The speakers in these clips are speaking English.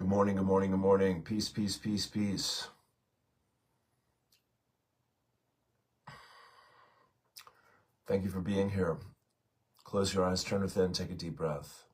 Good morning, good morning, good morning. Peace, peace, peace, peace. Thank you for being here. Close your eyes, turn within, take a deep breath.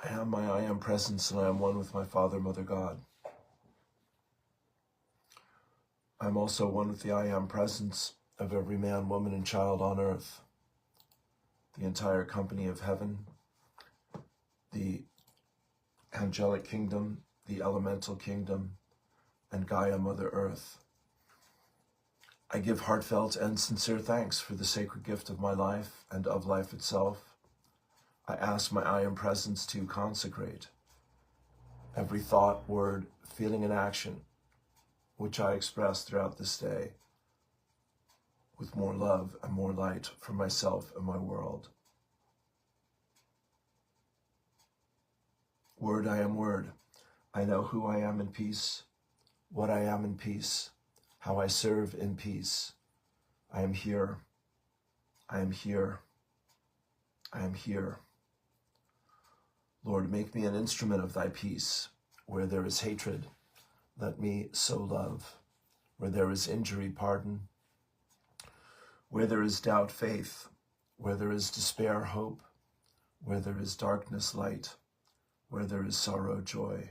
I am my I am presence, and I am one with my Father, Mother, God. I am also one with the I am presence of every man, woman, and child on earth, the entire company of heaven, the angelic kingdom, the elemental kingdom, and Gaia, Mother Earth. I give heartfelt and sincere thanks for the sacred gift of my life and of life itself. I ask my I am presence to consecrate every thought, word, feeling, and action which I express throughout this day with more love and more light for myself and my world. Word, I am word. I know who I am in peace, what I am in peace, how I serve in peace. I am here. I am here. I am here. Lord, make me an instrument of thy peace. Where there is hatred, let me sow love. Where there is injury, pardon. Where there is doubt, faith. Where there is despair, hope. Where there is darkness, light. Where there is sorrow, joy.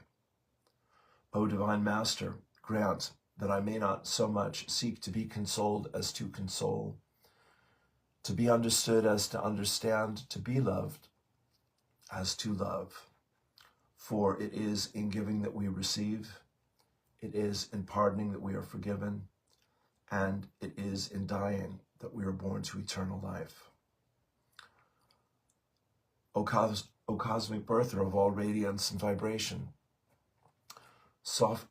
O divine Master, grant that I may not so much seek to be consoled as to console, to be understood as to understand, to be loved as to love. For it is in giving that we receive, it is in pardoning that we are forgiven, and it is in dying that we are born to eternal life. O cosmic birther of all radiance and vibration,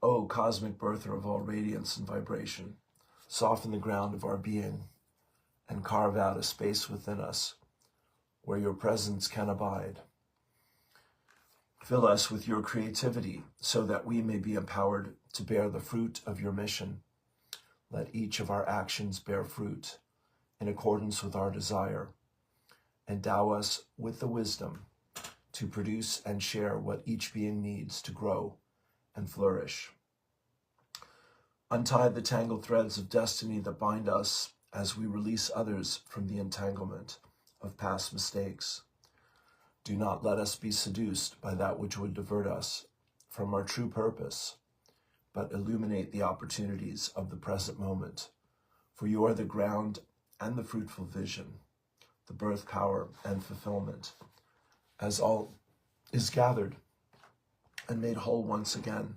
O cosmic birther of all radiance and vibration, soften the ground of our being and carve out a space within us where your presence can abide. Fill us with your creativity so that we may be empowered to bear the fruit of your mission. Let each of our actions bear fruit in accordance with our desire. Endow us with the wisdom to produce and share what each being needs to grow and flourish. Untie the tangled threads of destiny that bind us as we release others from the entanglement of past mistakes. Do not let us be seduced by that which would divert us from our true purpose, but illuminate the opportunities of the present moment. For you are the ground and the fruitful vision, the birth power and fulfillment, as all is gathered and made whole once again.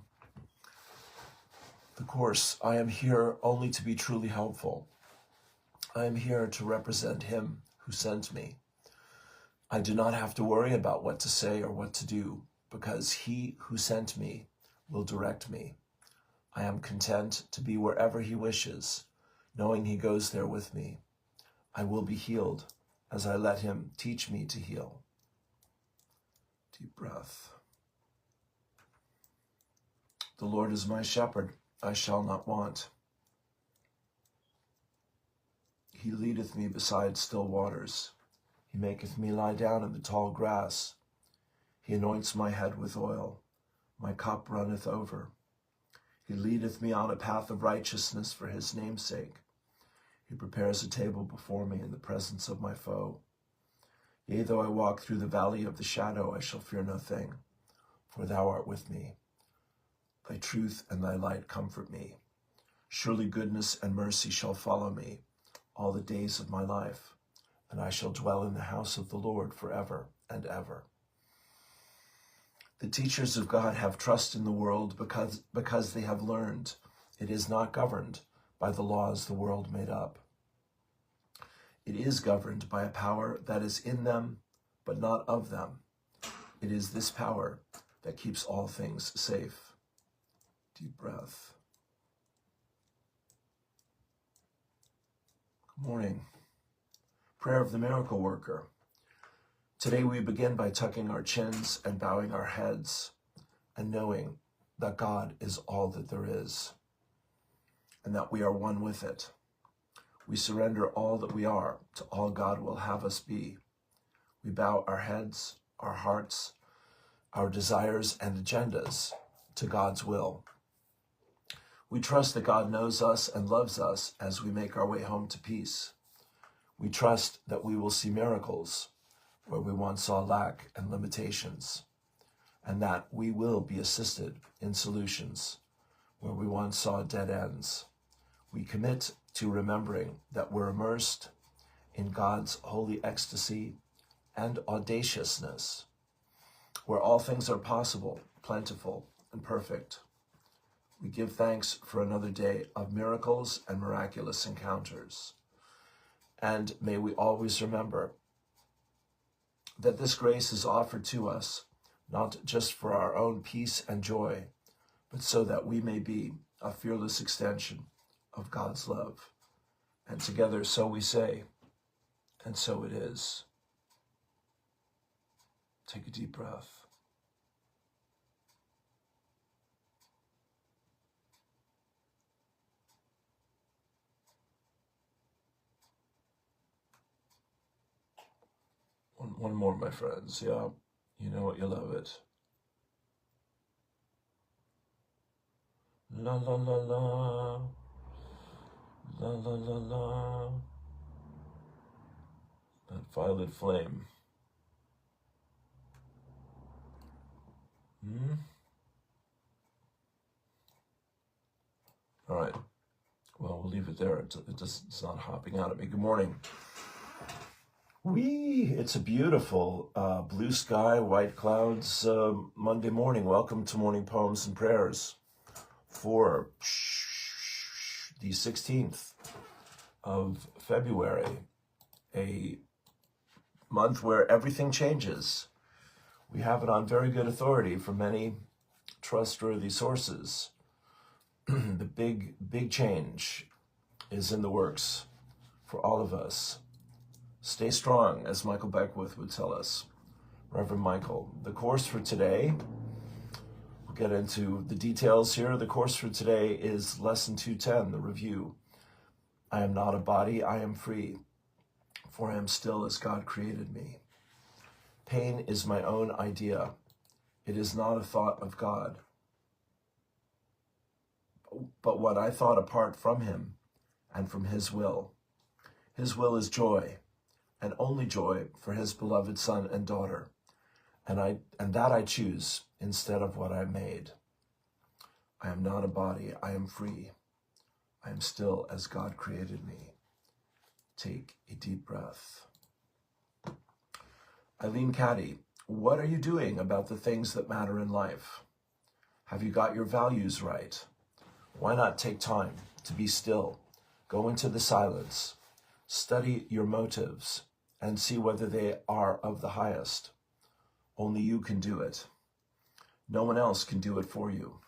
The course, I am here only to be truly helpful. I am here to represent him who sent me. I do not have to worry about what to say or what to do, because he who sent me will direct me. I am content to be wherever he wishes, knowing he goes there with me. I will be healed as I let him teach me to heal. Deep breath. The Lord is my shepherd, I shall not want. He leadeth me beside still waters. He maketh me lie down in the tall grass. He anoints my head with oil. My cup runneth over. He leadeth me on a path of righteousness for his name's sake. He prepares a table before me in the presence of my foe. Yea, though I walk through the valley of the shadow, I shall fear no thing, for thou art with me. Thy truth and thy light comfort me. Surely goodness and mercy shall follow me all the days of my life, and I shall dwell in the house of the Lord forever and ever. The teachers of God have trust in the world because they have learned it is not governed by the laws the world made up. It is governed by a power that is in them, but not of them. It is this power that keeps all things safe. Deep breath. Good morning. Prayer of the Miracle Worker. Today we begin by tucking our chins and bowing our heads and knowing that God is all that there is and that we are one with it. We surrender all that we are to all God will have us be. We bow our heads, our hearts, our desires and agendas to God's will. We trust that God knows us and loves us as we make our way home to peace. We trust that we will see miracles where we once saw lack and limitations, and that we will be assisted in solutions where we once saw dead ends. We commit to remembering that we're immersed in God's holy ecstasy and audaciousness, where all things are possible, plentiful, and perfect. We give thanks for another day of miracles and miraculous encounters. And may we always remember that this grace is offered to us, not just for our own peace and joy, but so that we may be a fearless extension of God's love. And together, so we say, and so it is. Take a deep breath. One more, my friends. Yeah, you know what, you love it. La la la la. La la la la. That violet flame. All right. Well, we'll leave it there. It's not hopping out at me. Good morning. It's a beautiful blue sky, white clouds Monday morning. Welcome to Morning Poems and Prayers for the 16th of February, a month where everything changes. We have it on very good authority from many trustworthy sources. The big change is in the works for all of us. Stay strong, as Michael Beckwith would tell us. Reverend Michael. The course for today, we'll get into the details here. The course for today is Lesson 210, the review. I am not a body, I am free, for I am still as God created me. Pain is my own idea. It is not a thought of God, but what I thought apart from him and from his will. His will is joy, and only joy for his beloved son and daughter, and that I choose instead of what I made. I am not a body, I am free. I am still as God created me. Take a deep breath. Eileen Caddy, what are you doing about the things that matter in life? Have you got your values right? Why not take time to be still, go into the silence, study your motives, and see whether they are of the highest. Only you can do it. No one else can do it for you.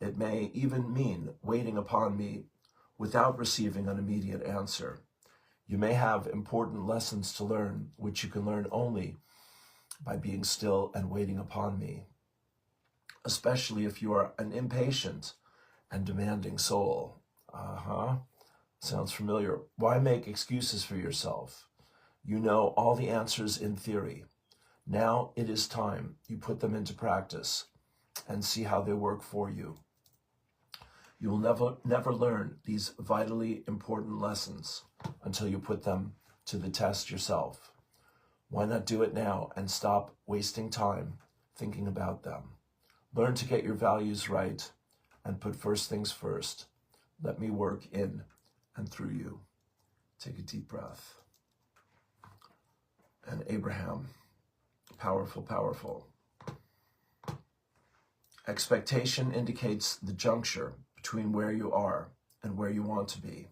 It may even mean waiting upon me without receiving an immediate answer. You may have important lessons to learn, which you can learn only by being still and waiting upon me, especially if you are an impatient and demanding soul. Sounds familiar. Why make excuses for yourself? You know all the answers in theory. Now it is time you put them into practice and see how they work for you. You will never learn these vitally important lessons until you put them to the test yourself. Why not do it now and stop wasting time thinking about them? Learn to get your values right and put first things first. Let me work in and through you. Take a deep breath. And Abraham, powerful, powerful. Expectation indicates the juncture between where you are and where you want to be.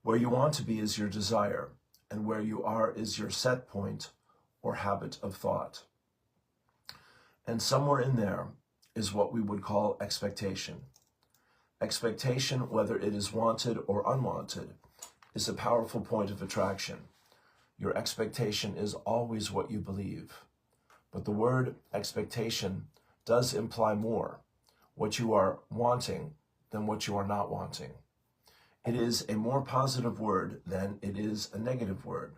Where you want to be is your desire, and where you are is your set point or habit of thought. And somewhere in there is what we would call expectation. Expectation, whether it is wanted or unwanted, is a powerful point of attraction. Your expectation is always what you believe. But the word expectation does imply more, what you are wanting than what you are not wanting. It is a more positive word than it is a negative word.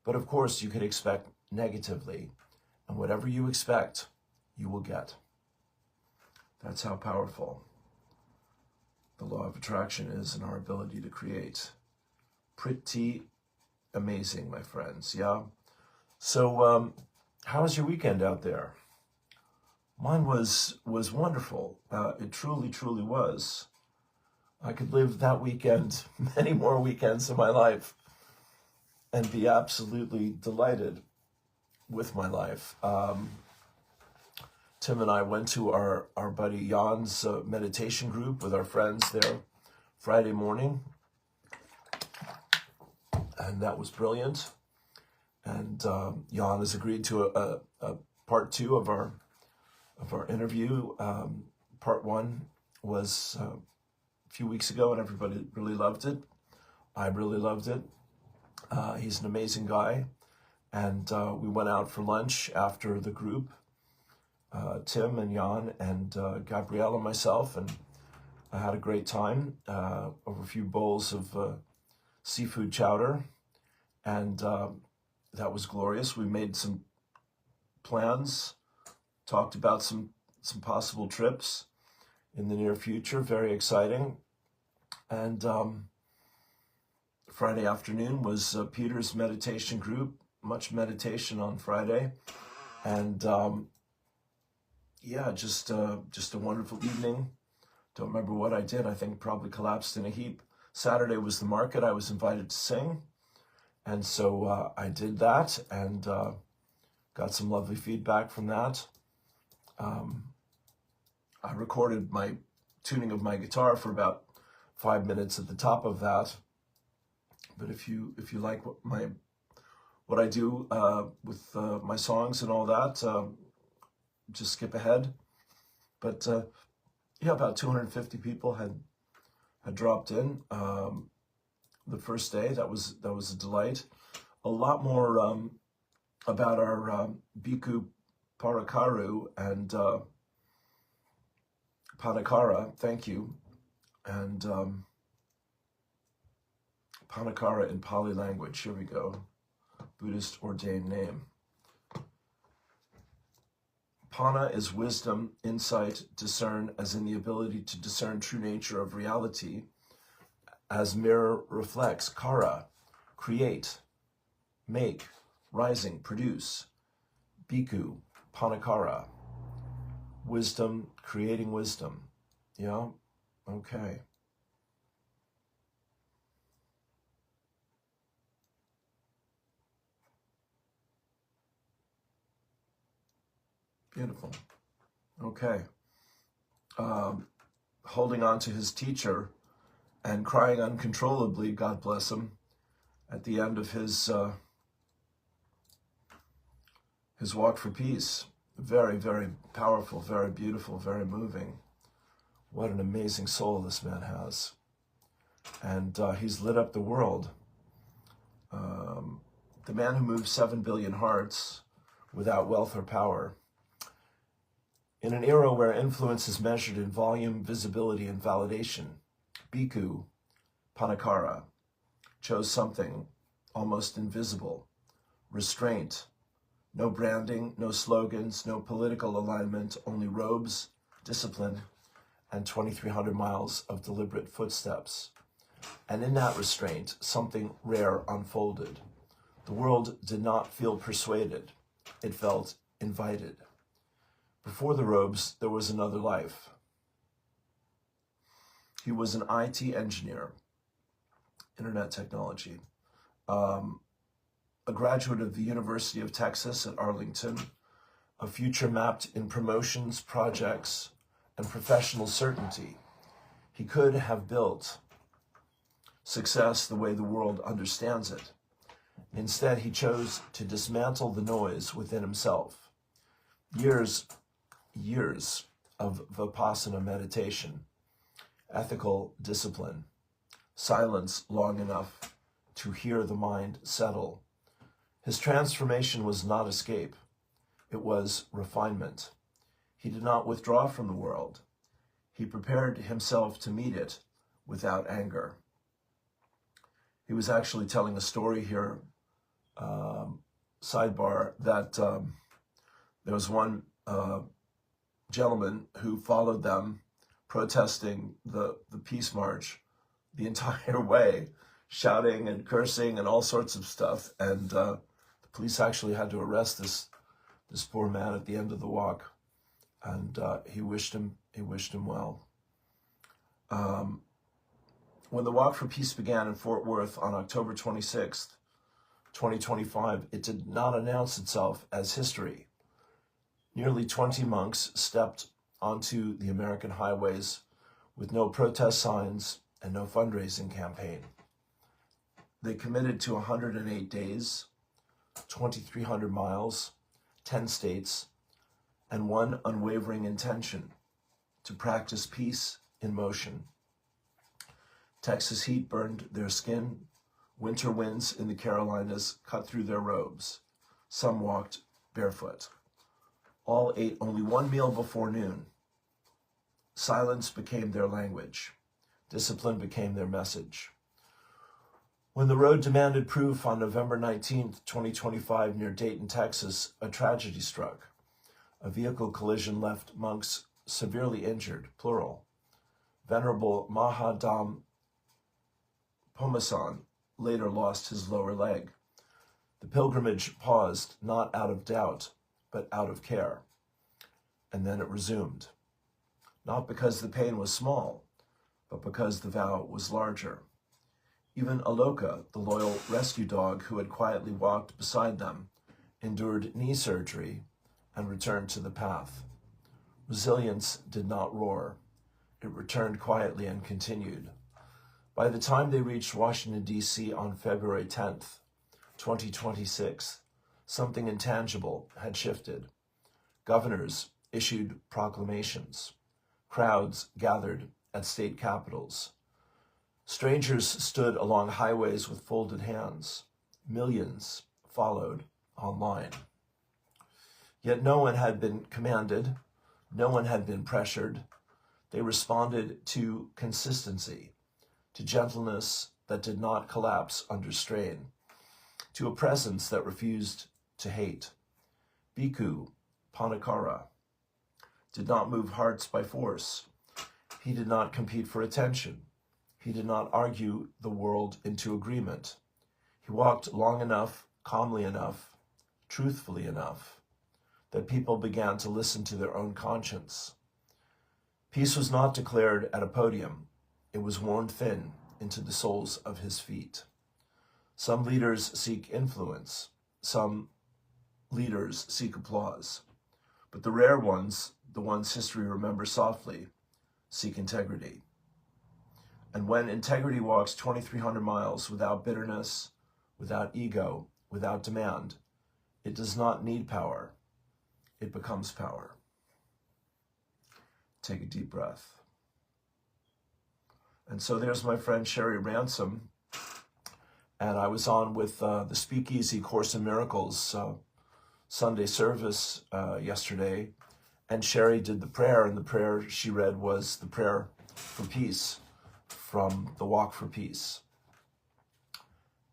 But of course, you could expect negatively, and whatever you expect, you will get. That's how powerful the law of attraction is in our ability to create. Pretty amazing, my friends, yeah? So, how was your weekend out there? Mine was wonderful. It truly, truly was. I could live that weekend, many more weekends in my life, and be absolutely delighted with my life. Tim and I went to our buddy Jan's meditation group with our friends there Friday morning, and that was brilliant. And Jan has agreed to a part 2 of our interview. Part 1 was a few weeks ago, and everybody really loved it. I really loved it. He's an amazing guy, and we went out for lunch after the group. Tim and Jan and Gabrielle and myself, and I had a great time over a few bowls of seafood chowder, and that was glorious. We made some plans, talked about some possible trips in the near future, very exciting. And Friday afternoon was Peter's meditation group, much meditation on Friday, and yeah, just a wonderful evening. Don't remember what I did. I think probably collapsed in a heap. Saturday was the market. I was invited to sing, and so I did that, and got some lovely feedback from that. I recorded my tuning of my guitar for about 5 minutes at the top of that. But if you like what I do with my songs and all that, just skip ahead. But yeah, about 250 people had dropped in the first day. That was a delight. A lot more about our Bikku Pannakara and Pannakara, thank you, and Pannakara in Pali language. Here we go. Buddhist ordained name. Panna is wisdom, insight, discern, as in the ability to discern true nature of reality, as mirror reflects. Kara, create, make, rising, produce. Bikku, Pannakara, wisdom, creating wisdom. Yeah, okay. Beautiful. Okay. Holding on to his teacher and crying uncontrollably, God bless him, at the end of his walk for peace. Very, very powerful, very beautiful, very moving. What an amazing soul this man has. And he's lit up the world. the man who moved 7 billion hearts without wealth or power. In an era where influence is measured in volume, visibility, and validation, Bikku Pannakara chose something almost invisible: restraint. No branding, no slogans, no political alignment, only robes, discipline, and 2,300 miles of deliberate footsteps. And in that restraint, something rare unfolded. The world did not feel persuaded. It felt invited. Before the robes, there was another life. He was an IT engineer, internet technology, a graduate of the University of Texas at Arlington, a future mapped in promotions, projects, and professional certainty. He could have built success the way the world understands it. Instead, he chose to dismantle the noise within himself. Years of Vipassana meditation, ethical discipline, silence long enough to hear the mind settle. His transformation was not escape. It was refinement. He did not withdraw from the world. He prepared himself to meet it without anger. He was actually telling a story here, sidebar, that there was one gentleman who followed them protesting the Peace March the entire way, shouting and cursing and all sorts of stuff. And the police actually had to arrest this poor man at the end of the walk. And he wished him well. When the Walk for Peace began in Fort Worth on October 26th, 2025, it did not announce itself as history. Nearly 20 monks stepped onto the American highways with no protest signs and no fundraising campaign. They committed to 108 days, 2,300 miles, 10 states, and one unwavering intention: to practice peace in motion. Texas heat burned their skin. Winter winds in the Carolinas cut through their robes. Some walked barefoot. All ate only one meal before noon. Silence became their language. Discipline became their message. When the road demanded proof on November 19th, 2025, near Dayton, Texas, a tragedy struck. A vehicle collision left monks severely injured, plural. Venerable Mahadam Pomasan later lost his lower leg. The pilgrimage paused, not out of doubt, but out of care. And then it resumed. Not because the pain was small, but because the vow was larger. Even Aloka, the loyal rescue dog who had quietly walked beside them, endured knee surgery and returned to the path. Resilience did not roar. It returned quietly and continued. By the time they reached Washington, D.C. on February 10th, 2026, something intangible had shifted. Governors issued proclamations. Crowds gathered at state capitals. Strangers stood along highways with folded hands. Millions followed online. Yet no one had been commanded. No one had been pressured. They responded to consistency, to gentleness that did not collapse under strain, to a presence that refused to hate. Bikku Pannakara did not move hearts by force. He did not compete for attention. He did not argue the world into agreement. He walked long enough, calmly enough, truthfully enough, that people began to listen to their own conscience. Peace was not declared at a podium. It was worn thin into the soles of his feet. Some leaders seek influence. Some leaders seek applause. But the rare ones, the ones history remembers softly, seek integrity. And when integrity walks 2,300 miles without bitterness, without ego, without demand, it does not need power. It becomes power. Take a deep breath. And so there's my friend Sherry Ransom And I was on with the Speakeasy Course in Miracles Sunday service yesterday, and Sherry did the prayer, and the prayer she read was the prayer for peace from the Walk for Peace.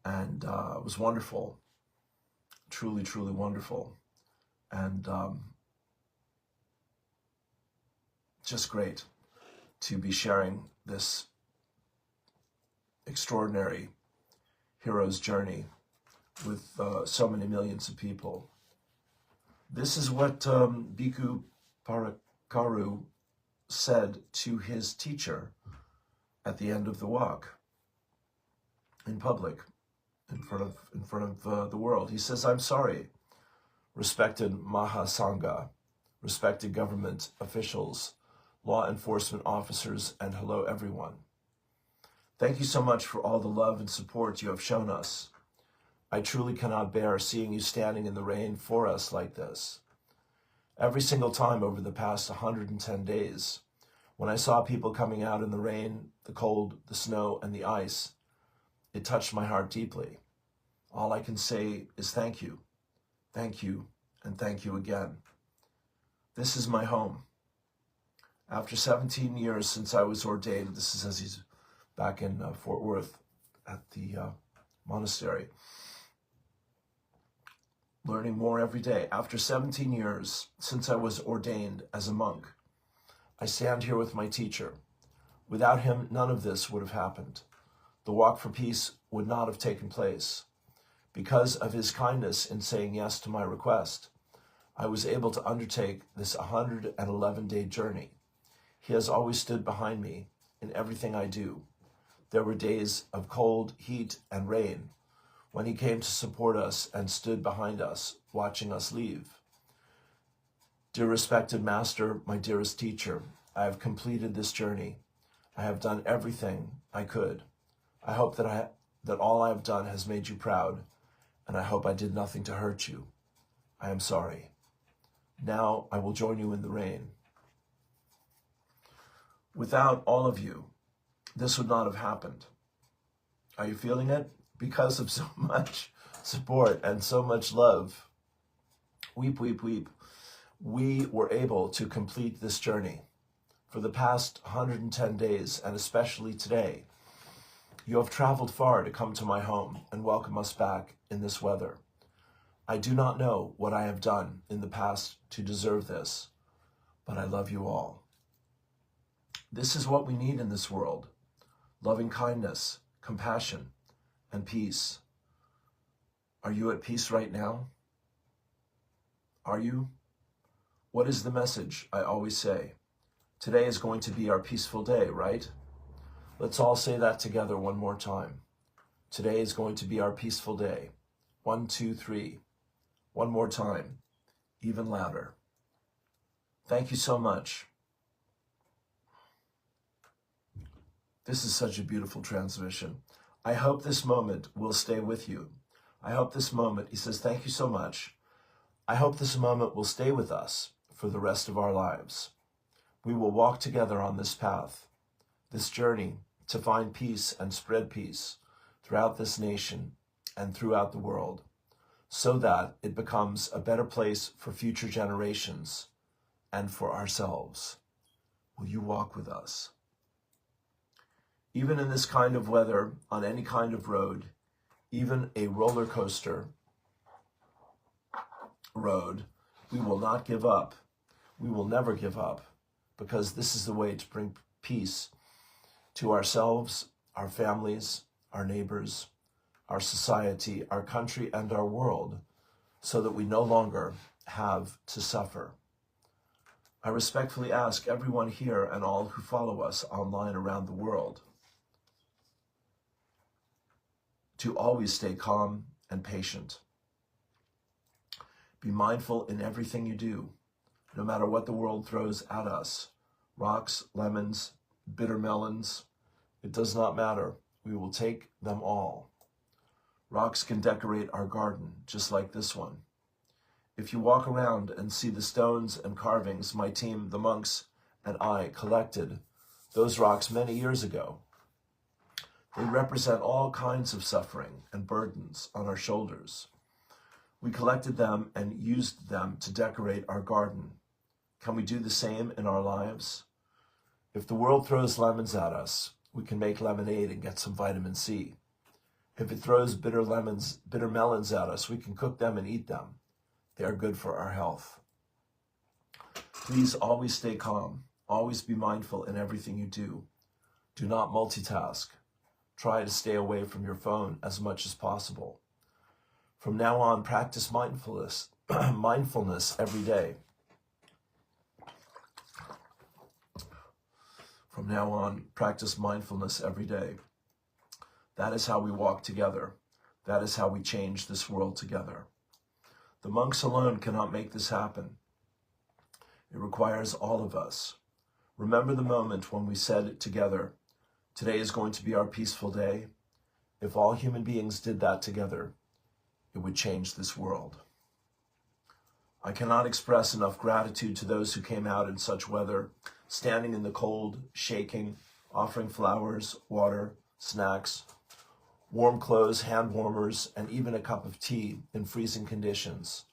And it was wonderful, truly, truly wonderful. And just great to be sharing this extraordinary hero's journey with so many millions of people. This is what Bikku Pannakara said to his teacher at the end of the walk in public, in front of the world. He says, "I'm sorry, respected Mahasangha, respected government officials, law enforcement officers, and hello everyone. Thank you so much for all the love and support you have shown us. I truly cannot bear seeing you standing in the rain for us like this. Every single time over the past 110 days, when I saw people coming out in the rain, the cold, the snow, and the ice, it touched my heart deeply. All I can say is thank you, and thank you again. This is my home. After 17 years since I was ordained," this is as he's back in Fort Worth at the monastery, learning more every day. "After 17 years since I was ordained as a monk, I stand here with my teacher. Without him, none of this would have happened. The Walk for Peace would not have taken place. Because of his kindness in saying yes to my request, I was able to undertake this 111-day journey. He has always stood behind me in everything I do. There were days of cold, heat, and rain when he came to support us and stood behind us, watching us leave. Dear respected Master, my dearest teacher, I have completed this journey. I have done everything I could. I hope that all I have done has made you proud, and I hope I did nothing to hurt you. I am sorry. Now I will join you in the rain. Without all of you, this would not have happened. Are you feeling it? Because of so much support and so much love, weep, weep, weep, we were able to complete this journey. For the past 110 days, and especially today, you have traveled far to come to my home and welcome us back in this weather. I do not know what I have done in the past to deserve this, but I love you all. This is what we need in this world: loving kindness, compassion, and peace. Are you at peace right now? Are you? What is the message I always say? Today is going to be our peaceful day, right? Let's all say that together one more time. Today is going to be our peaceful day. 1, 2, 3. One more time, even louder. Thank you so much. This is such a beautiful transmission. I hope this moment will stay with you. I hope this moment, he says, thank you so much. I hope this moment will stay with us for the rest of our lives. We will walk together on this path, this journey to find peace and spread peace throughout this nation and throughout the world, so that it becomes a better place for future generations and for ourselves. Will you walk with us? Even in this kind of weather, on any kind of road, even a roller coaster road, we will not give up. We will never give up, because this is the way to bring peace to ourselves, our families, our neighbors, our society, our country, and our world, so that we no longer have to suffer. I respectfully ask everyone here and all who follow us online around the world to always stay calm and patient. Be mindful in everything you do, no matter what the world throws at us. Rocks, lemons, bitter melons, it does not matter. We will take them all. Rocks can decorate our garden, just like this one. If you walk around and see the stones and carvings my team, the monks, and I collected those rocks many years ago, They represent all kinds of suffering and burdens on our shoulders. We collected them and used them to decorate our garden. Can we do the same in our lives? If the world throws lemons at us, we can make lemonade and get some vitamin C. If it throws bitter melons at us, we can cook them and eat them. They are good for our health. Please always stay calm. Always be mindful in everything you do. Do not multitask. Try to stay away from your phone as much as possible. From now on, practice mindfulness every day. From now on, practice mindfulness every day. That is how we walk together. That is how we change this world together. The monks alone cannot make this happen. It requires all of us. Remember the moment when we said together, today is going to be our peaceful day. If all human beings did that together, it would change this world. I cannot express enough gratitude to those who came out in such weather, standing in the cold, shaking, offering flowers, water, snacks, warm clothes, hand warmers, and even a cup of tea in freezing conditions.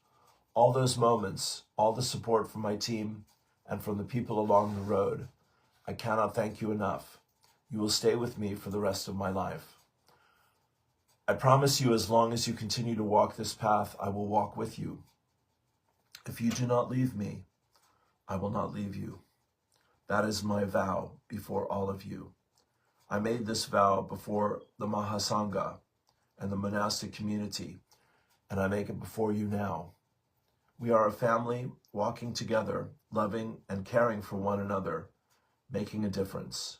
All those moments, all the support from my team and from the people along the road, I cannot thank you enough. You will stay with me for the rest of my life. I promise you, as long as you continue to walk this path, I will walk with you. If you do not leave me, I will not leave you. That is my vow before all of you. I made this vow before the Mahasangha and the monastic community, and I make it before you now. We are a family walking together, loving and caring for one another, making a difference.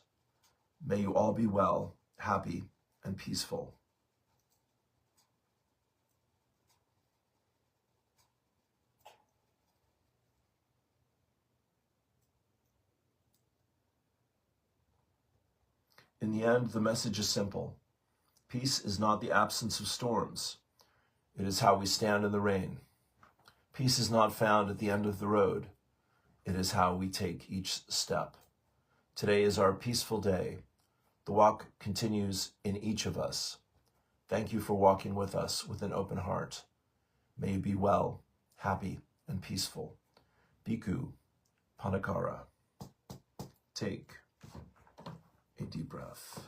May you all be well, happy, and peaceful. In the end, the message is simple. Peace is not the absence of storms. It is how we stand in the rain. Peace is not found at the end of the road. It is how we take each step. Today is our peaceful day. The walk continues in each of us. Thank you for walking with us with an open heart. May you be well, happy, and peaceful. Bikku Pannakara. Take a deep breath.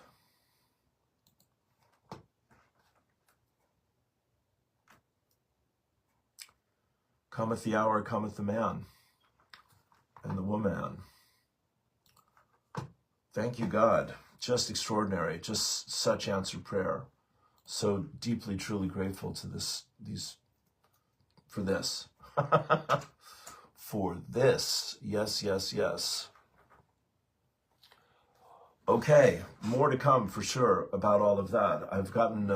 Cometh the hour, cometh the man and the woman. Thank you, God. Just extraordinary. Just such answered prayer. So deeply, truly grateful to for this. For this. Yes, yes, yes. Okay, more to come for sure about all of that. I've gotten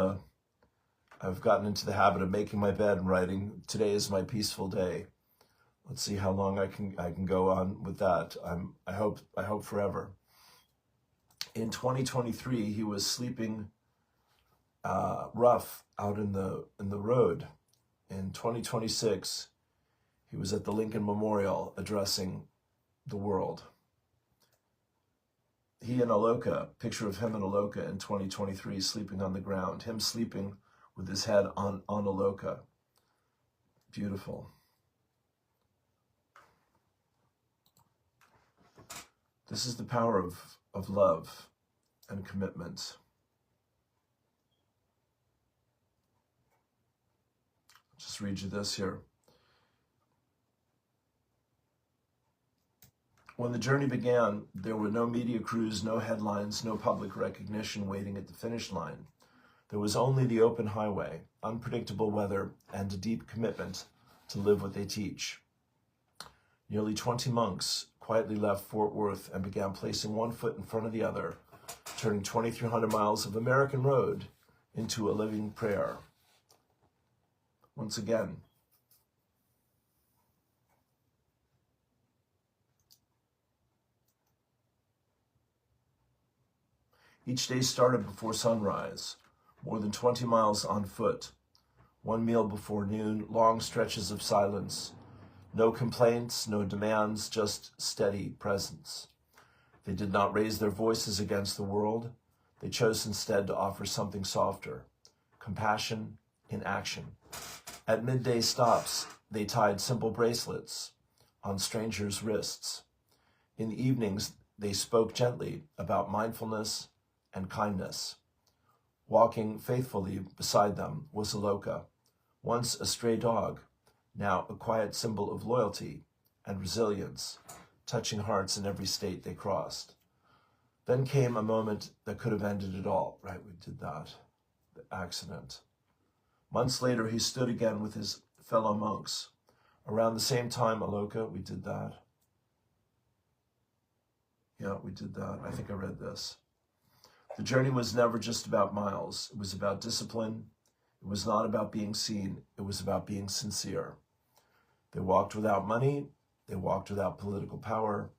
into the habit of making my bed and writing, today is my peaceful day. Let's see how long I can go on with that. I hope forever. In 2023, he was sleeping rough out in the road. In 2026, he was at the Lincoln Memorial addressing the world. He and Aloka, picture of him and Aloka in 2023, sleeping on the ground. Him sleeping with his head on Aloka. Beautiful. This is the power of love and commitment. I'll just read you this here. When the journey began, there were no media crews, no headlines, no public recognition waiting at the finish line. There was only the open highway, unpredictable weather, and a deep commitment to live what they teach. Nearly 20 monks quietly left Fort Worth and began placing one foot in front of the other, turning 2,300 miles of American road into a living prayer. Once again, each day started before sunrise, more than 20 miles on foot, one meal before noon, long stretches of silence, no complaints, no demands, just steady presence. They did not raise their voices against the world. They chose instead to offer something softer, compassion in action. At midday stops, they tied simple bracelets on strangers' wrists. In the evenings, they spoke gently about mindfulness and kindness. Walking faithfully beside them was Aloka, once a stray dog, now a quiet symbol of loyalty and resilience, touching hearts in every state they crossed. Then came a moment that could have ended it all. Right, we did that. The accident. Months later, he stood again with his fellow monks. Around the same time, Aloka, we did that. Yeah, we did that. I think I read this. The journey was never just about miles. It was about discipline. It was not about being seen. It was about being sincere. They walked without money. They walked without political power.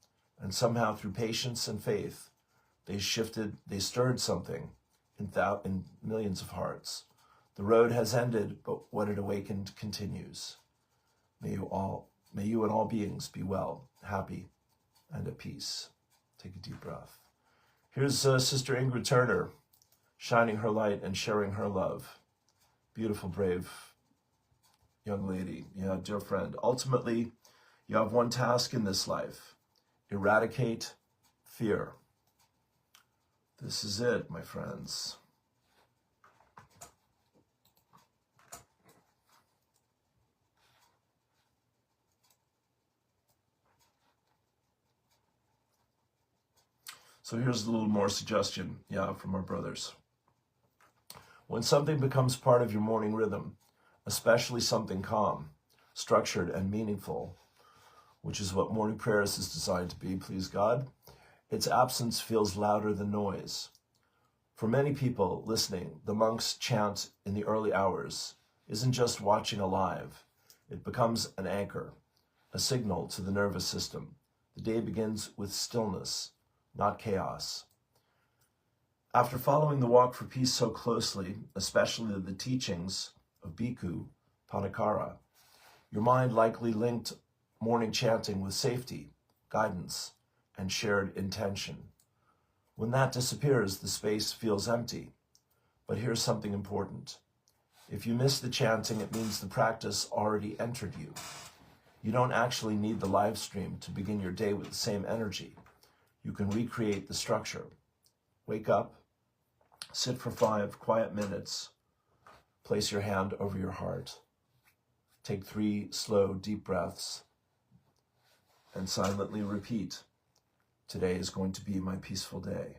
And somehow, through patience and faith, they stirred something in millions of hearts. The road has ended, but what it awakened continues. May you and all beings be well, happy, and at peace. Take a deep breath. Here's Sister Ingrid Turner, shining her light and sharing her love. Beautiful, brave young lady. Yeah, dear friend. Ultimately, you have one task in this life. Eradicate fear. This is it, my friends. So here's a little more suggestion, from our brothers. When something becomes part of your morning rhythm, especially something calm, structured, and meaningful, which is what morning prayers is designed to be, please God, its absence feels louder than noise. For many people listening, the monks' chant in the early hours isn't just watching alive. It becomes an anchor, a signal to the nervous system. The day begins with stillness, not chaos. After following the Walk for Peace so closely, especially the teachings of Bikku Pannakara, your mind likely linked morning chanting with safety, guidance, and shared intention. When that disappears, the space feels empty. But here's something important. If you miss the chanting, it means the practice already entered you. You don't actually need the live stream to begin your day with the same energy. You can recreate the structure. Wake up, sit for 5 quiet minutes, place your hand over your heart, take 3 slow, deep breaths, and silently repeat, today is going to be my peaceful day.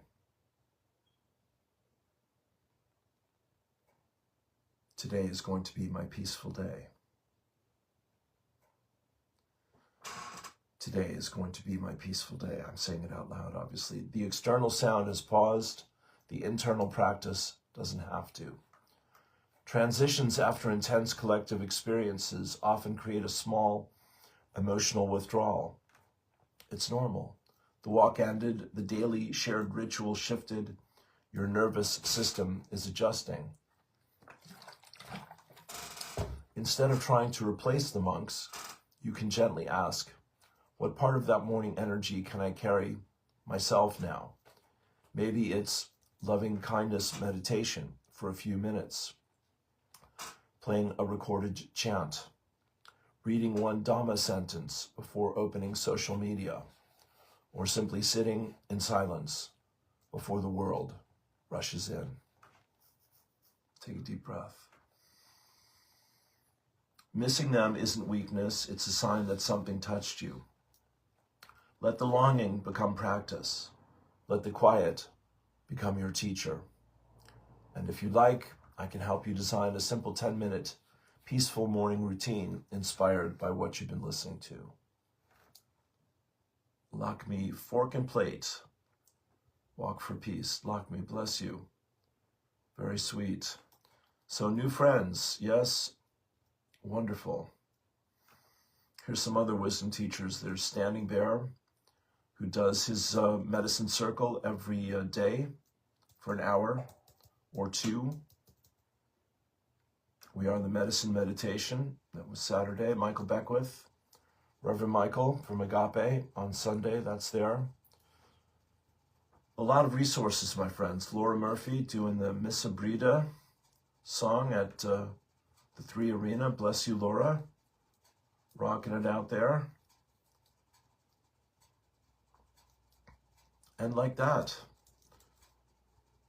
Today is going to be my peaceful day. Today is going to be my peaceful day. I'm saying it out loud, obviously. The external sound has paused. The internal practice doesn't have to. Transitions after intense collective experiences often create a small emotional withdrawal. It's normal. The walk ended, the daily shared ritual shifted, your nervous system is adjusting. Instead of trying to replace the monks, you can gently ask, what part of that morning energy can I carry myself now? Maybe it's loving kindness meditation for a few minutes, playing a recorded chant, reading one Dhamma sentence before opening social media, or simply sitting in silence before the world rushes in. Take a deep breath. Missing them isn't weakness, it's a sign that something touched you. Let the longing become practice. Let the quiet become your teacher. And if you like, I can help you design a simple 10-minute peaceful morning routine inspired by what you've been listening to. Lakshmi, fork and plate. Walk for peace. Lakshmi, bless you. Very sweet. So new friends, yes, wonderful. Here's some other wisdom teachers. There's Standing Bear, who does his medicine circle every day for an hour or 2. We are the medicine meditation. That was Saturday. Michael Beckwith, Reverend Michael from Agape on Sunday. That's there. A lot of resources, my friends. Laura Murphy doing the Missa Brida song at the 3 Arena. Bless you, Laura. Rocking it out there. And like that,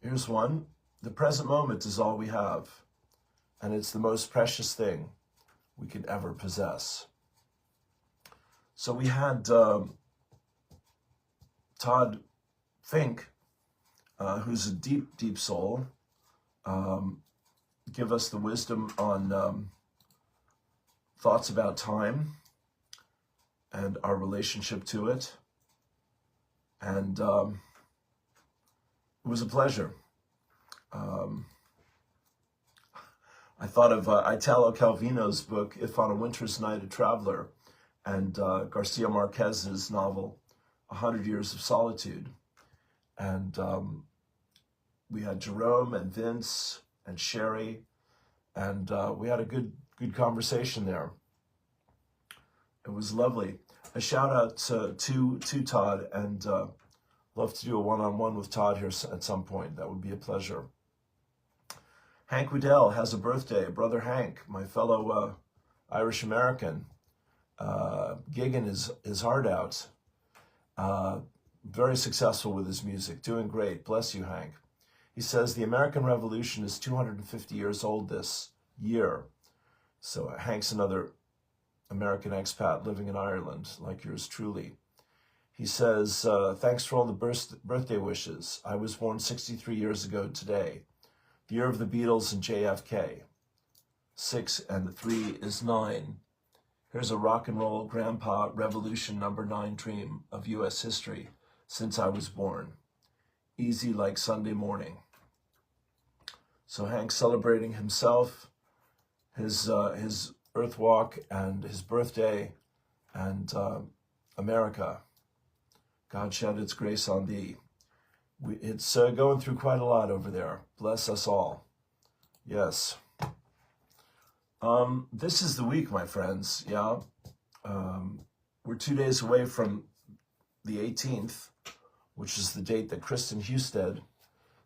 here's one. The present moment is all we have, and it's the most precious thing we could ever possess. So we had Todd Fink, who's a deep, deep soul, give us the wisdom on thoughts about time and our relationship to it. And it was a pleasure. I thought of Italo Calvino's book, If on a Winter's Night a Traveler, and Garcia Marquez's novel, 100 Years of Solitude. And we had Jerome and Vince and Sherry, and we had a good conversation there. It was lovely. A shout out to Todd, and love to do a one-on-one with Todd here at some point. That would be a pleasure. Hank Waddell has a birthday. Brother Hank, my fellow Irish American, gigging his heart out. Very successful with his music, doing great. Bless you, Hank. He says the American Revolution is 250 years old this year. So Hank's another American expat living in Ireland, like yours truly. He says, thanks for all the birthday wishes. I was born 63 years ago today, the year of the Beatles and JFK. 6 and 3 is 9. Here's a rock and roll grandpa revolution number 9 dream of U.S. history since I was born. Easy like Sunday morning. So Hank's celebrating himself, his Earth walk, and his birthday, and America. God shed its grace on thee. It's going through quite a lot over there. Bless us all. Yes. This is the week, my friends. Yeah. We're 2 days away from the 18th, which is the date that Kristen Husted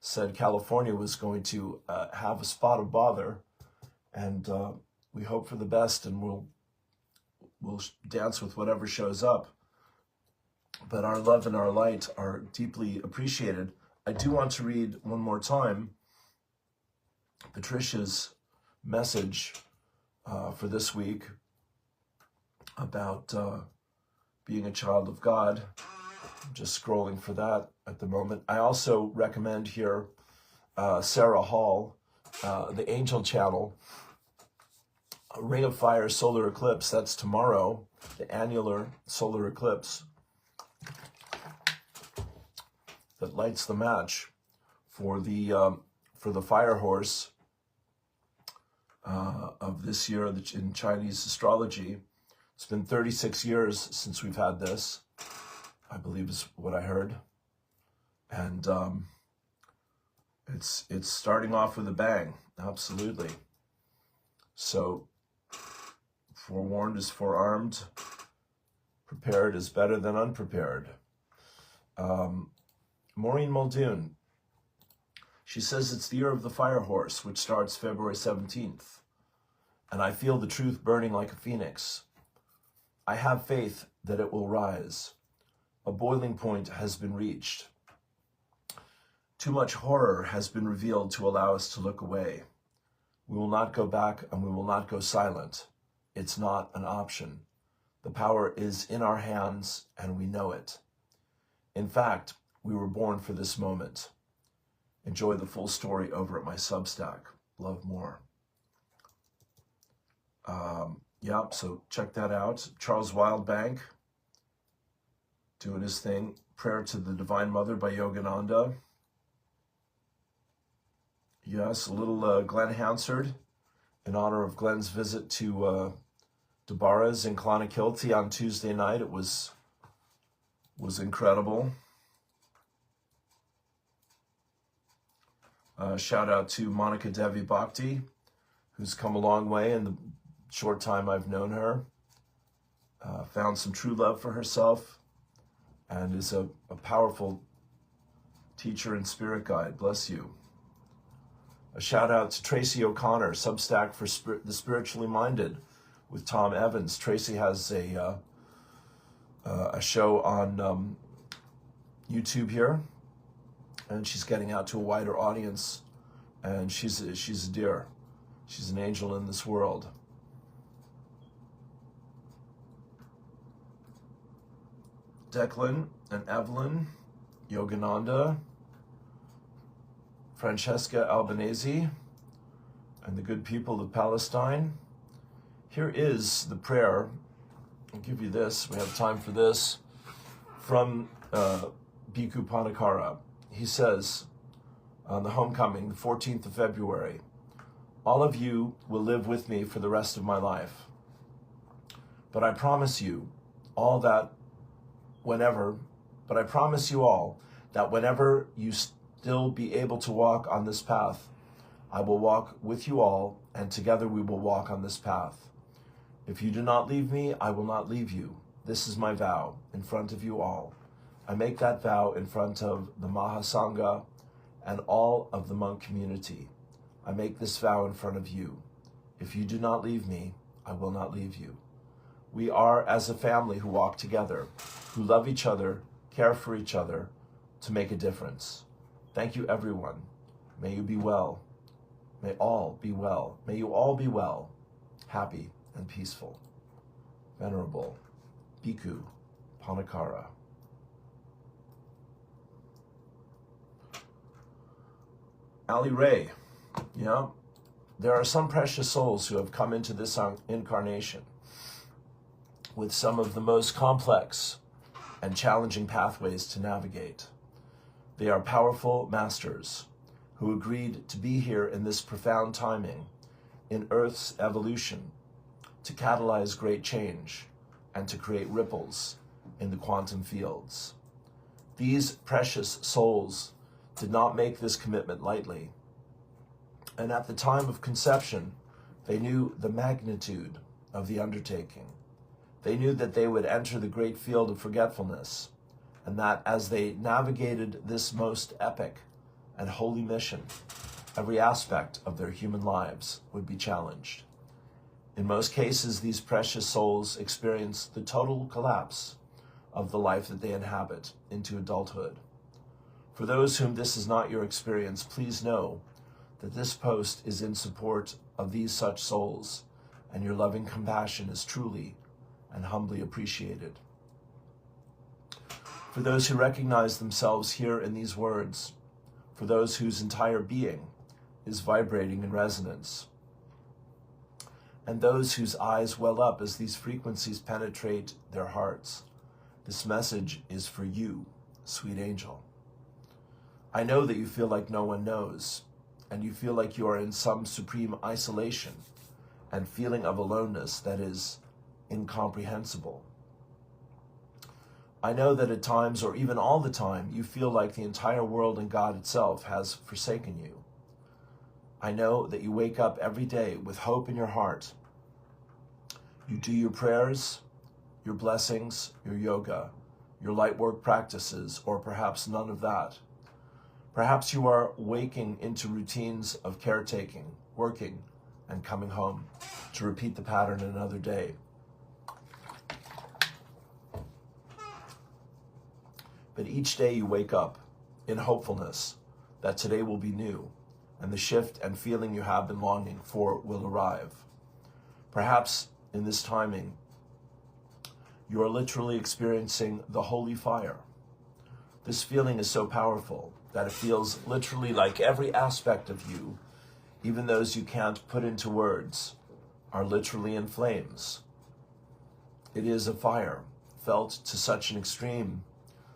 said California was going to have a spot of bother. And we hope for the best, and we'll dance with whatever shows up. But our love and our light are deeply appreciated. I do want to read one more time Patricia's message for this week about being a child of God. I'm just scrolling for that at the moment. I also recommend here Sarah Hall, the Angel Channel, Ring of Fire solar eclipse. That's tomorrow, the annular solar eclipse that lights the match for the fire horse of this year in Chinese astrology. It's been 36 years since we've had this, I believe is what I heard. And it's starting off with a bang, absolutely. So forewarned is forearmed, prepared is better than unprepared. Maureen Muldoon, she says it's the year of the fire horse, which starts February 17th. And I feel the truth burning like a phoenix. I have faith that it will rise. A boiling point has been reached. Too much horror has been revealed to allow us to look away. We will not go back, and we will not go silent. It's not an option. The power is in our hands, and we know it. In fact, we were born for this moment. Enjoy the full story over at my Substack. Love more. Yeah, so check that out. Charles Wildbank doing his thing. Prayer to the Divine Mother by Yogananda. Yes, a little Glenn Hansard in honor of Glenn's visit to DeBarra's in Clonakilty on Tuesday night. It was incredible. Shout out to Monica Devi Bhakti, who's come a long way in the short time I've known her. Found some true love for herself and is a powerful teacher and spirit guide. Bless you. A shout out to Tracy O'Connor, Substack for the Spiritually Minded with Tom Evans. Tracy has a show on YouTube here, and she's getting out to a wider audience, and she's a dear. She's an angel in this world. Declan and Evelyn, Yogananda, Francesca Albanese, and the good people of Palestine. Here is the prayer. I'll give you this. We have time for this. From Bikku Pannakara. He says, on the homecoming, the 14th of February, all of you will live with me for the rest of my life. But I promise you all that whenever you still be able to walk on this path, I will walk with you all, and together we will walk on this path. If you do not leave me, I will not leave you. This is my vow in front of you all. I make that vow in front of the Mahasangha and all of the monk community. I make this vow in front of you. If you do not leave me, I will not leave you. We are as a family who walk together, who love each other, care for each other, to make a difference. Thank you, everyone. May you be well. May all be well. May you all be well, happy, and peaceful. Venerable Bikku Pannakara. Ali Ray, there are some precious souls who have come into this incarnation with some of the most complex and challenging pathways to navigate. They are powerful masters who agreed to be here in this profound timing in Earth's evolution to catalyze great change and to create ripples in the quantum fields. These precious souls did not make this commitment lightly. And at the time of conception, they knew the magnitude of the undertaking. They knew that they would enter the great field of forgetfulness, and that as they navigated this most epic and holy mission, every aspect of their human lives would be challenged. In most cases, these precious souls experience the total collapse of the life that they inhabit into adulthood. For those whom this is not your experience, please know that this post is in support of these such souls, and your loving compassion is truly and humbly appreciated. For those who recognize themselves here in these words, for those whose entire being is vibrating in resonance, and those whose eyes well up as these frequencies penetrate their hearts, this message is for you, sweet angel. I know that you feel like no one knows, and you feel like you are in some supreme isolation and feeling of aloneness that is incomprehensible. I know that at times, or even all the time, you feel like the entire world and God itself has forsaken you. I know that you wake up every day with hope in your heart. You do your prayers, your blessings, your yoga, your light work practices, or perhaps none of that. Perhaps you are waking into routines of caretaking, working, and coming home to repeat the pattern another day. But each day you wake up in hopefulness that today will be new, and the shift and feeling you have been longing for will arrive. Perhaps in this timing, you are literally experiencing the holy fire. This feeling is so powerful that it feels literally like every aspect of you, even those you can't put into words, are literally in flames. It is a fire felt to such an extreme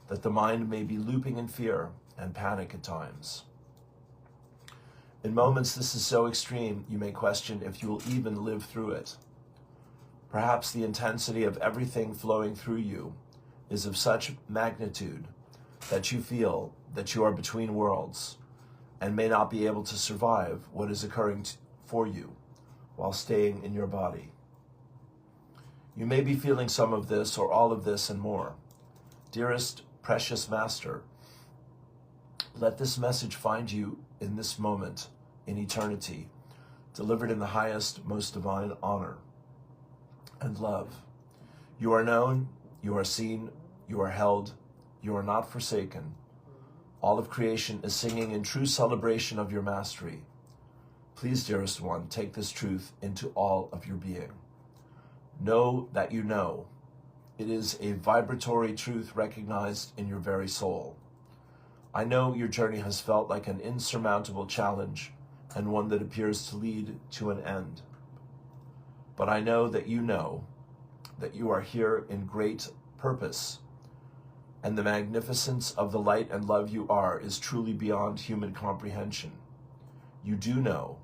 that the mind may be looping in fear and panic at times. In moments this is so extreme, you may question if you will even live through it. Perhaps the intensity of everything flowing through you is of such magnitude that you feel that you are between worlds and may not be able to survive what is occurring for you while staying in your body. You may be feeling some of this or all of this and more. Dearest, precious Master, Let this message find you in this moment, in eternity, delivered in the highest, most divine honor and love. You are known, you are seen, you are held, you are not forsaken. All of creation is singing in true celebration of your mastery. Please, dearest one, take this truth into all of your being. Know that you know. It is a vibratory truth recognized in your very soul. I know your journey has felt like an insurmountable challenge and one that appears to lead to an end. But I know that you are here in great purpose, and the magnificence of the light and love you are is truly beyond human comprehension. You do know.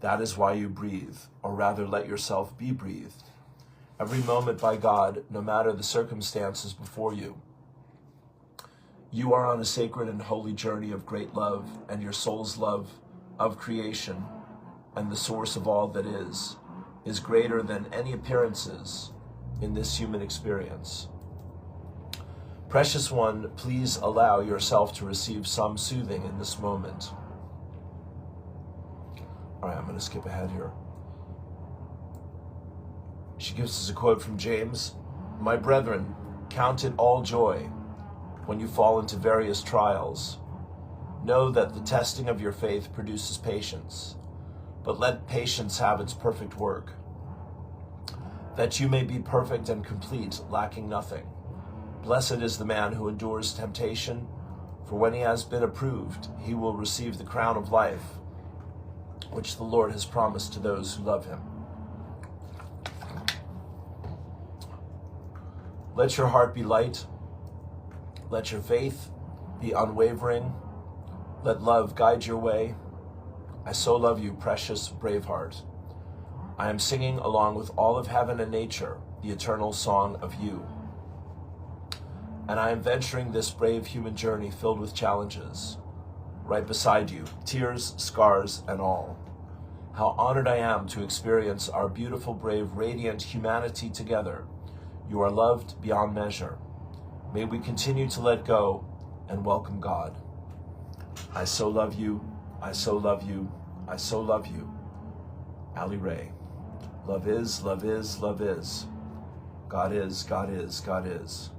That is why you breathe, or rather let yourself be breathed. Every moment by God, no matter the circumstances before you. You are on a sacred and holy journey of great love, and your soul's love of creation and the source of all that is greater than any appearances in this human experience. Precious one, please allow yourself to receive some soothing in this moment. All right, I'm going to skip ahead here. She gives us a quote from James. My brethren, count it all joy when you fall into various trials. Know that the testing of your faith produces patience, but let patience have its perfect work, that you may be perfect and complete, lacking nothing. Blessed is the man who endures temptation, for when he has been approved, he will receive the crown of life, which the Lord has promised to those who love him. Let your heart be light. Let your faith be unwavering. Let love guide your way. I so love you, precious brave heart. I am singing along with all of heaven and nature the eternal song of you. And I am venturing this brave human journey filled with challenges, right beside you, tears, scars, and all. How honored I am to experience our beautiful, brave, radiant humanity together. You are loved beyond measure. May we continue to let go and welcome God. I so love you. I so love you. I so love you. Ali Ray. Love is, love is, love is. God is, God is, God is.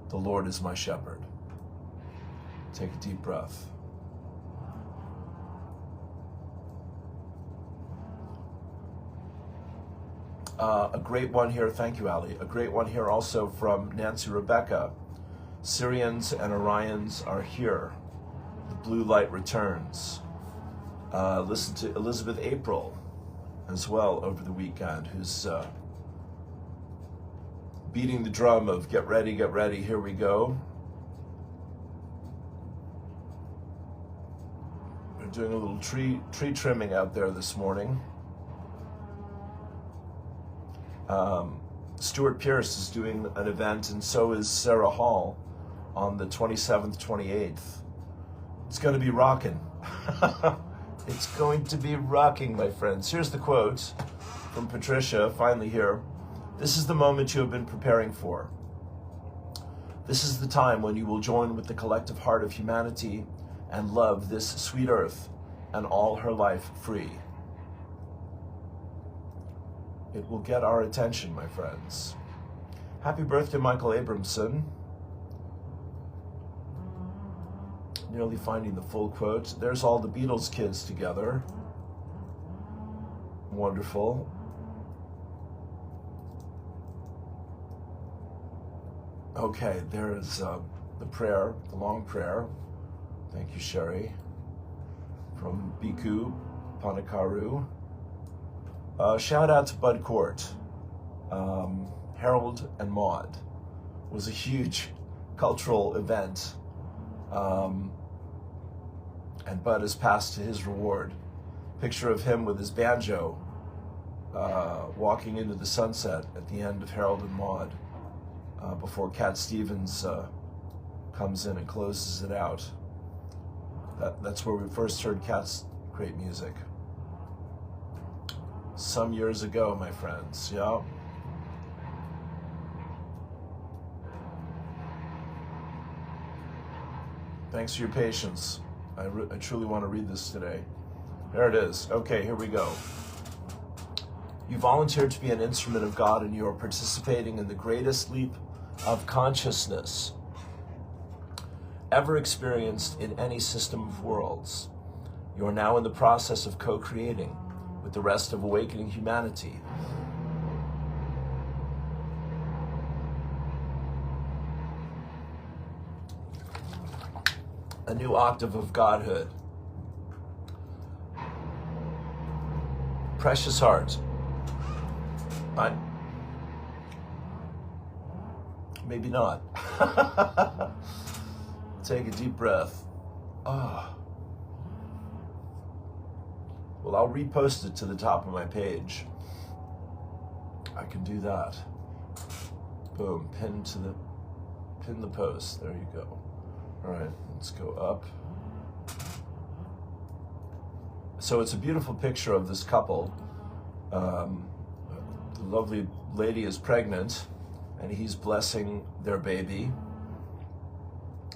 The Lord is my shepherd. Take a deep breath. A great one here, thank you, Ali. A great one here also from Nancy Rebecca. Syrians and Orions are here. The blue light returns. Listen to Elizabeth April as well over the weekend, who's beating the drum of get ready, here we go. We're doing a little tree trimming out there this morning. Stuart Pierce is doing an event, and so is Sarah Hall on the 27th, 28th. It's going to be rocking. It's going to be rocking, my friends. Here's the quote from Patricia, finally here. This is the moment you have been preparing for. This is the time when you will join with the collective heart of humanity and love this sweet earth and all her life free. It will get our attention, my friends. Happy birthday, Michael Abramson. Nearly finding the full quote. There's all the Beatles kids together. Wonderful. Okay, there is the prayer, the long prayer. Thank you, Sherry. From Bikku Pannakara. Shout out to Bud Court. Harold and Maude was a huge cultural event. And Bud has passed to his reward. Picture of him with his banjo walking into the sunset at the end of Harold and Maude before Cat Stevens comes in and closes it out. That's where we first heard Cat's great music. Some years ago, my friends, yeah. Thanks for your patience. I truly want to read this today. There it is. Okay, here we go. You volunteered to be an instrument of God, and you are participating in the greatest leap of consciousness ever experienced in any system of worlds. You are now in the process of co-creating with the rest of awakening humanity. A new octave of godhood. Precious heart. Maybe not. Take a deep breath. Well, I'll repost it to the top of my page. I can do that. Boom, pin the post. There you go. All right, let's go up. So it's a beautiful picture of this couple. The lovely lady is pregnant, and he's blessing their baby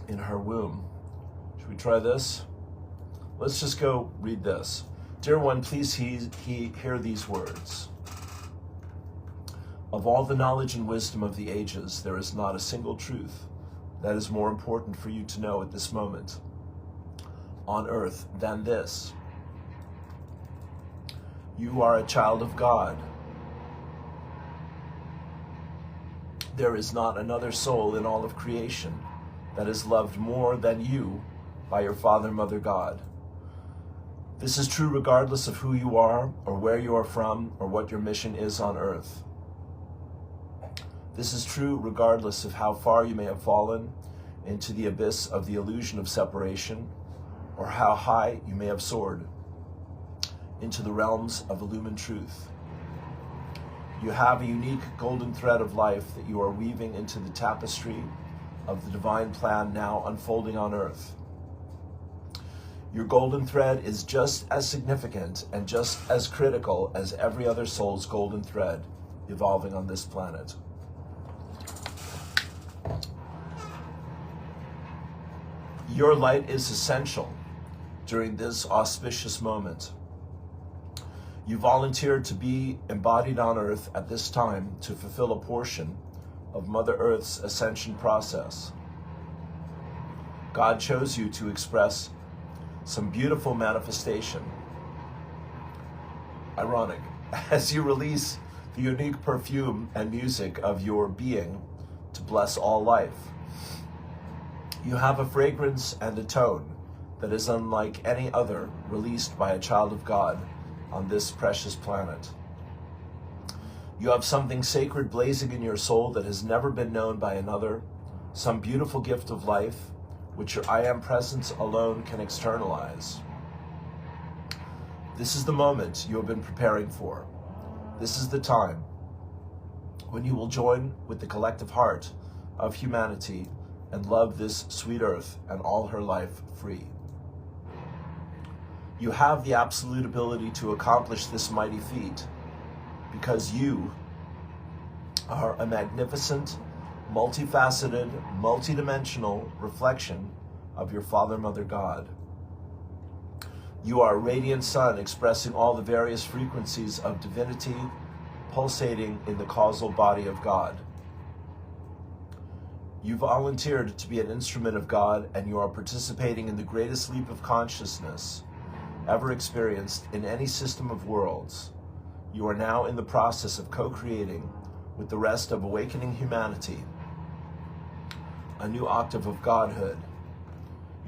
in her womb. Should we try this? Let's just go read this. Dear one, please hear these words. Of all the knowledge and wisdom of the ages, there is not a single truth that is more important for you to know at this moment on earth than this. You are a child of God. There is not another soul in all of creation that is loved more than you by your Father, Mother, God. This is true regardless of who you are, or where you are from, or what your mission is on earth. This is true regardless of how far you may have fallen into the abyss of the illusion of separation, or how high you may have soared into the realms of illumined truth. You have a unique golden thread of life that you are weaving into the tapestry of the divine plan now unfolding on earth. Your golden thread is just as significant and just as critical as every other soul's golden thread evolving on this planet. Your light is essential during this auspicious moment. You volunteered to be embodied on Earth at this time to fulfill a portion of Mother Earth's ascension process. God chose you to express some beautiful manifestation. Ironic, as you release the unique perfume and music of your being to bless all life. You have a fragrance and a tone that is unlike any other released by a child of God on this precious planet. You have something sacred blazing in your soul that has never been known by another, some beautiful gift of life which your I Am presence alone can externalize. This is the moment you have been preparing for. This is the time when you will join with the collective heart of humanity and love this sweet earth and all her life free. You have the absolute ability to accomplish this mighty feat because you are a magnificent, multifaceted, multidimensional reflection of your Father, Mother, God. You are a radiant sun expressing all the various frequencies of divinity pulsating in the causal body of God. You volunteered to be an instrument of God, and you are participating in the greatest leap of consciousness ever experienced in any system of worlds. You are now in the process of co-creating with the rest of awakening humanity a new octave of godhood.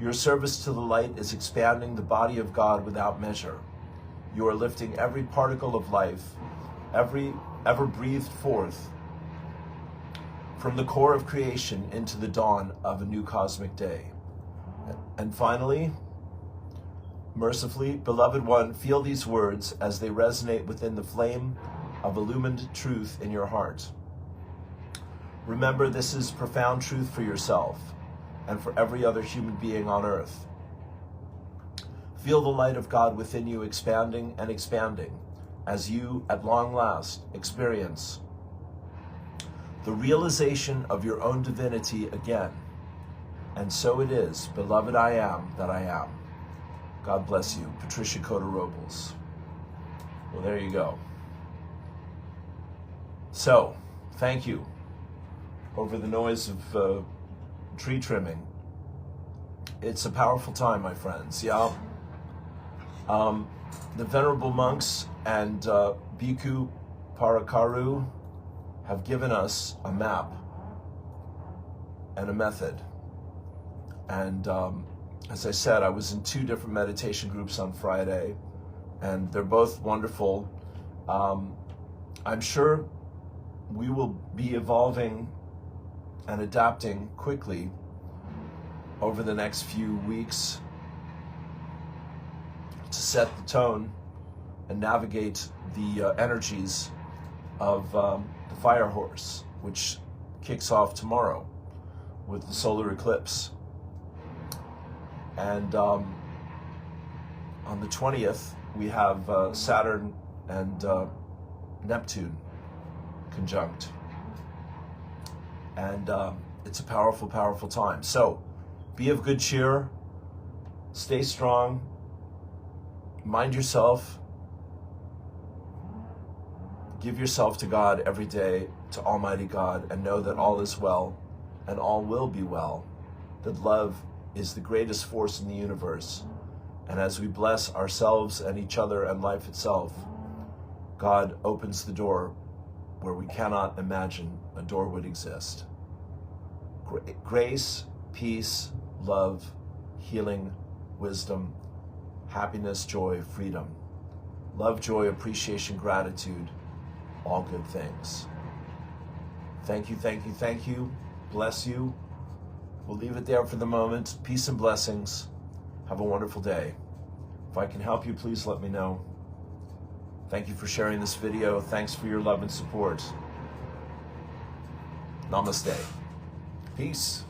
Your service to the light is expanding the body of God without measure. You are lifting every particle of life, every ever breathed forth from the core of creation into the dawn of a new cosmic day. And finally, mercifully, beloved one, feel these words as they resonate within the flame of illumined truth in your heart. Remember, this is profound truth for yourself and for every other human being on earth. Feel the light of God within you expanding and expanding as you, at long last, experience the realization of your own divinity again, And so it is, beloved I am that I am. God bless you. Patricia Cota Robles. Well, there you go. So, thank you. Over the noise of tree trimming. It's a powerful time, my friends. Yeah. The venerable monks and Bikku Pannakara have given us a map and a method. And as I said, I was in 2 different meditation groups on Friday, and they're both wonderful. I'm sure we will be evolving and adapting quickly over the next few weeks to set the tone and navigate the energies of the fire horse, which kicks off tomorrow with the solar eclipse. And on the 20th, we have Saturn and Neptune conjunct. And it's a powerful, powerful time. So be of good cheer, stay strong, mind yourself, give yourself to God every day, to Almighty God, and know that all is well and all will be well, that love is the greatest force in the universe. And as we bless ourselves and each other and life itself, God opens the door where we cannot imagine a door would exist. Grace, peace, love, healing, wisdom, happiness, joy, freedom, love, joy, appreciation, gratitude, all good things. Thank you, thank you, thank you. Bless you. We'll leave it there for the moment. Peace and blessings. Have a wonderful day. If I can help you, please let me know. Thank you for sharing this video. Thanks for your love and support. Namaste. Peace.